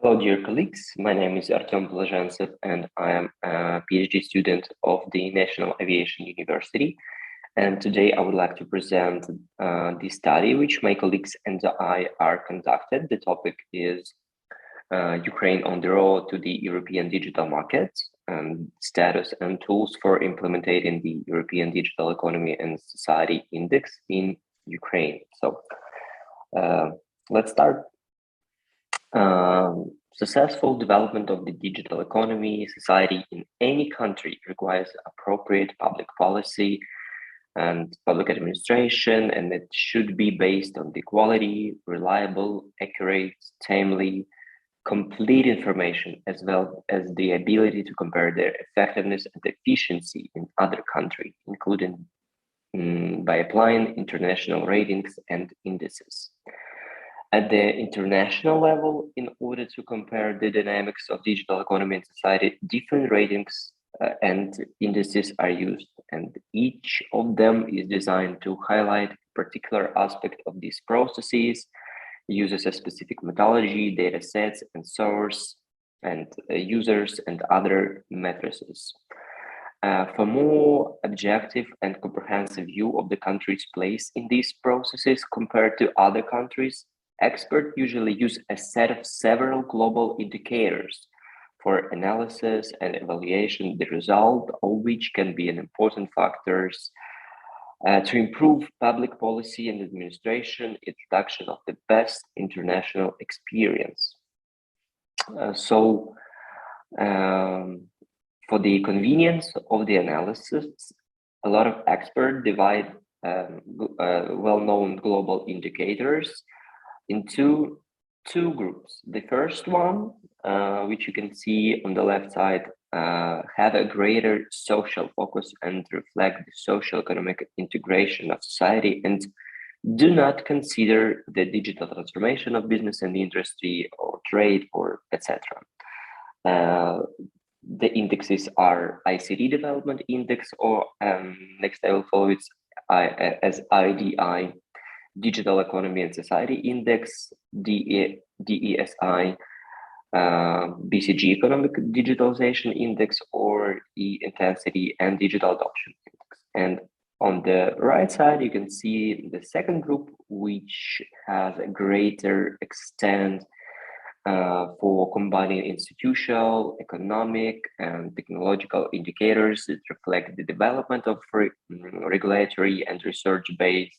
Hello, dear colleagues. My name is Artem Blazhentsev, and I am a PhD student of the National Aviation University. And today I would like to present the study which my colleagues and I are conducted. The topic is Ukraine on the road to the European digital market, status and tools for implementing the European Digital Economy and Society Index in Ukraine. So let's start. Successful development of the digital economy, society in any country requires appropriate public policy and public administration, and it should be based on the quality, reliable, accurate, timely, complete information, as well as the ability to compare their effectiveness and efficiency in other countries, including by applying international ratings and indices. At the international level, in order to compare the dynamics of digital economy and society, different ratings and indices are used, and each of them is designed to highlight a particular aspect of these processes, uses a specific methodology, data sets, and source, and users, and other matrices. For more objective and comprehensive view of the country's place in these processes compared to other countries, experts usually use a set of several global indicators for analysis and evaluation, the result of which can be an important factors to improve public policy and administration, introduction of the best international experience. For the convenience of the analysis, a lot of experts divide well-known global indicators into two groups. The first one, which you can see on the left side, have a greater social focus and reflect the socio-economic integration of society and do not consider the digital transformation of business and industry or trade or etc. The indexes are ICT Development Index, or next I will follow it as IDI, Digital Economy and Society Index, DESI, BCG Economic Digitalization Index, or E-Intensity and Digital Adoption Index. And on the right side, you can see the second group, which has a greater extent for combining institutional, economic, and technological indicators that reflect the development of regulatory and research-based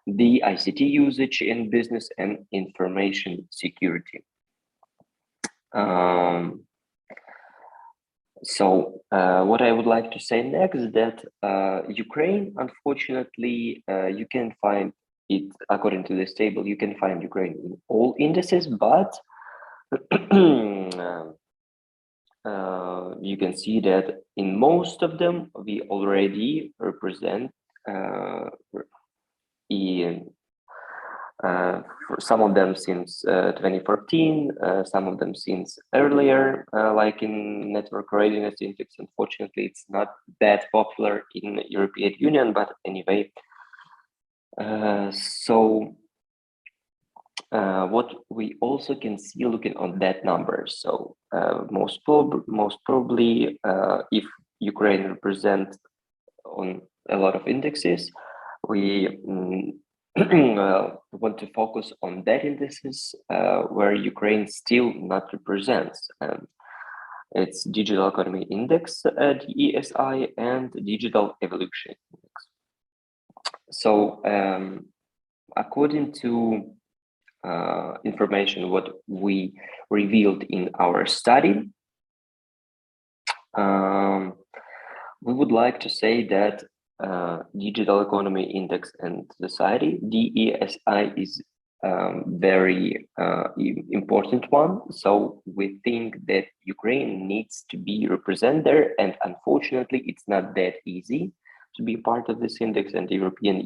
the ICT usage in business and information security. What I would like to say next is that Ukraine, unfortunately, you can find it, according to this table, you can find Ukraine in all indices, but you can see that in most of them, we already represent for some of them since 2014, some of them since earlier, like in Network Readiness Index. Unfortunately, it's not that popular in the European Union, but anyway. What we also can see looking on that number. So most probably, if Ukraine represents on a lot of indexes, we want to focus on that indices where Ukraine still not represents. It's Digital Economy Index, DESI, and Digital Evolution Index. So according to information what we revealed in our study, we would like to say that Digital Economy Index and Society, DESI, is very important one. So we think that Ukraine needs to be represented there, and unfortunately, it's not that easy to be part of this index, and the European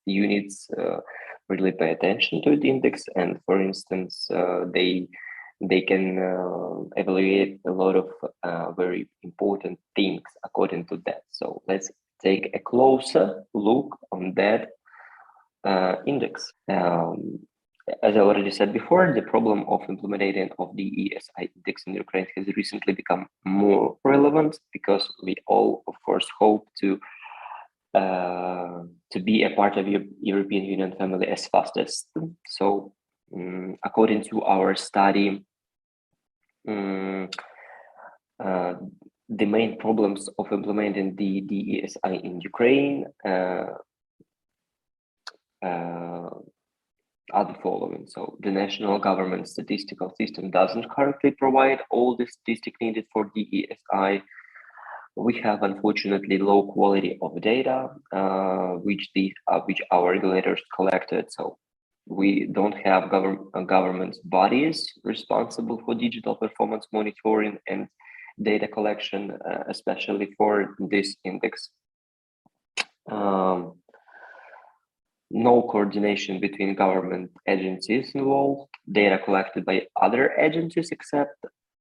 units really pay attention to the index. And for instance, they can evaluate a lot of very important things according to that. So let's take a closer look on that index. as I already said before, the problem of implementing of the ESI index in Ukraine has recently become more relevant because we all, of course, hope to be a part of the European Union family as fast as. So, according to our study, the main problems of implementing the ESI in Ukraine are the following. So the national government statistical system doesn't currently provide all the statistics needed for the ESI. We have unfortunately low quality of data, which our regulators collected. So we don't have government bodies responsible for digital performance monitoring and data collection, especially for this index. No coordination between government agencies involved. Data collected by other agencies except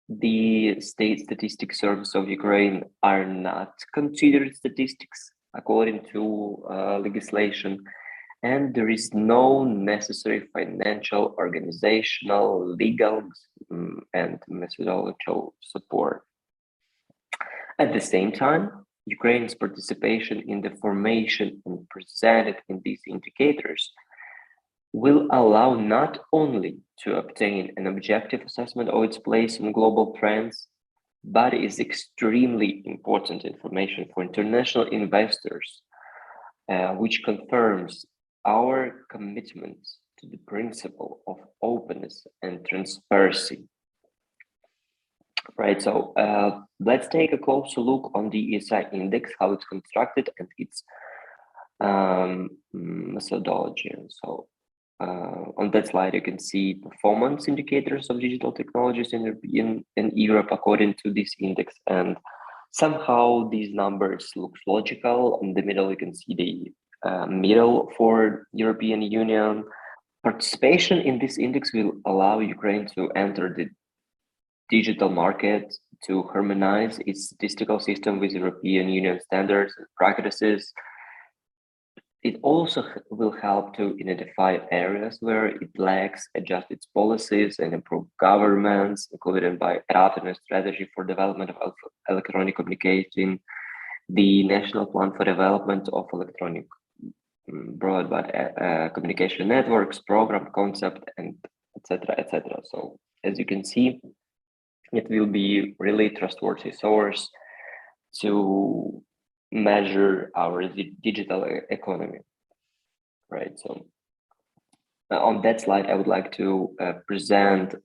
the State Statistics Service of Ukraine are not considered statistics according to legislation, and there is no necessary financial, organizational, legal, and methodological support. At the same time, Ukraine's participation in the formation and presented in these indicators will allow not only to obtain an objective assessment of its place in global trends, but is extremely important information for international investors, which confirms our commitment to the principle of openness and transparency. Right, so let's take a closer look on the ESI index, how it's constructed, and its methodology. So on that slide, you can see performance indicators of digital technologies in Europe according to this index. And somehow these numbers look logical. In the middle, you can see the middle for European Union. Participation in this index will allow Ukraine to enter the digital market, to harmonize its statistical system with European Union standards and practices. It also will help to identify areas where it lacks, adjust its policies, and improve governance, including by adopting a strategy for development of electronic communication, the National Plan for Development of Electronic Broadband Communication Networks, program concept, and etc., etc. So as you can see, it will be really trustworthy source to measure our digital economy, right? So on that slide, I would like to present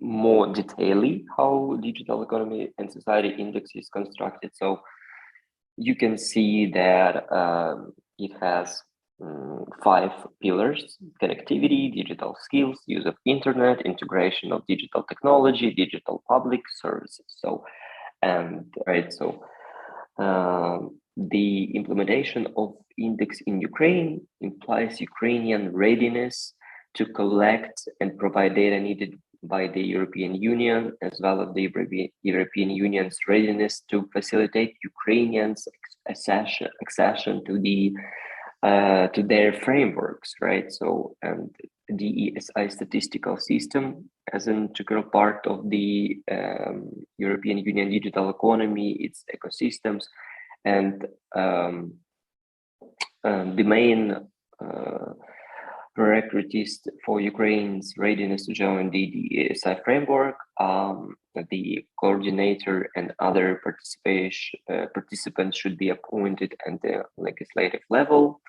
more detailedly how digital economy and society index is constructed. So you can see that it has 5 pillars: connectivity, digital skills, use of internet, integration of digital technology, digital public services. So, the implementation of index in Ukraine implies Ukrainian readiness to collect and provide data needed by the European Union, as well as the European Union's readiness to facilitate Ukrainians' accession to their frameworks, right? So, and the ESI statistical system as an integral part of the European Union digital economy, its ecosystems, and the main prerequisites for Ukraine's readiness to join the ESI framework, the coordinator and other participants should be appointed at the legislative level.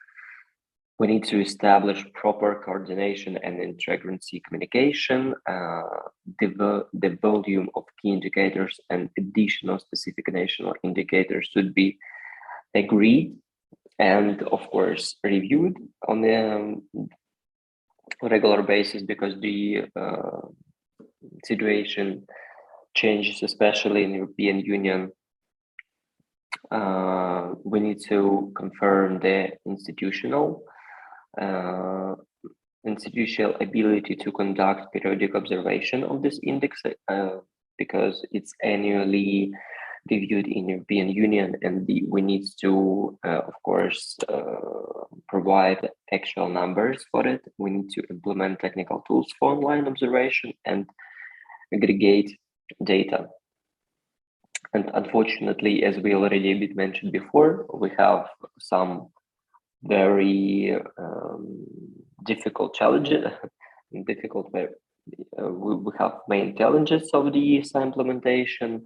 We need to establish proper coordination and inter-agency communication. The volume of key indicators and additional specific national indicators should be agreed and, of course, reviewed on a regular basis, because the situation changes, especially in the European Union. We need to confirm the institutional ability to conduct periodic observation of this index, because it's annually reviewed in European Union, and we need to, of course, provide actual numbers for it. We need to implement technical tools for online observation and aggregate data. And unfortunately, as we already a bit mentioned before, we have some very difficult challenges. We have main challenges of the ESA implementation,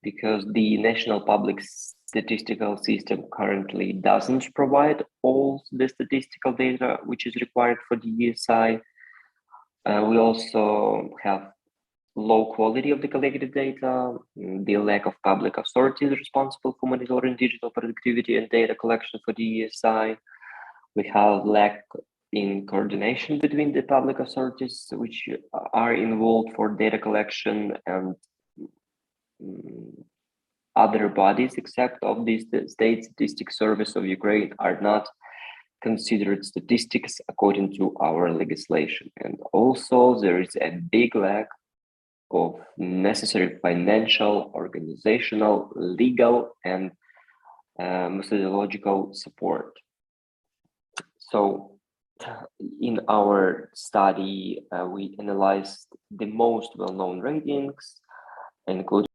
because the national public statistical system currently doesn't provide all the statistical data which is required for the ESI. We also have low quality of the collected data, the lack of public authorities responsible for monitoring digital productivity and data collection for the ESI. We have lack in coordination between the public authorities which are involved for data collection and other bodies except of the State Statistics Service of Ukraine are not considered statistics according to our legislation. And also there is a big lack of necessary financial, organizational, legal, and methodological support. So in our study, we analyzed the most well-known ratings, including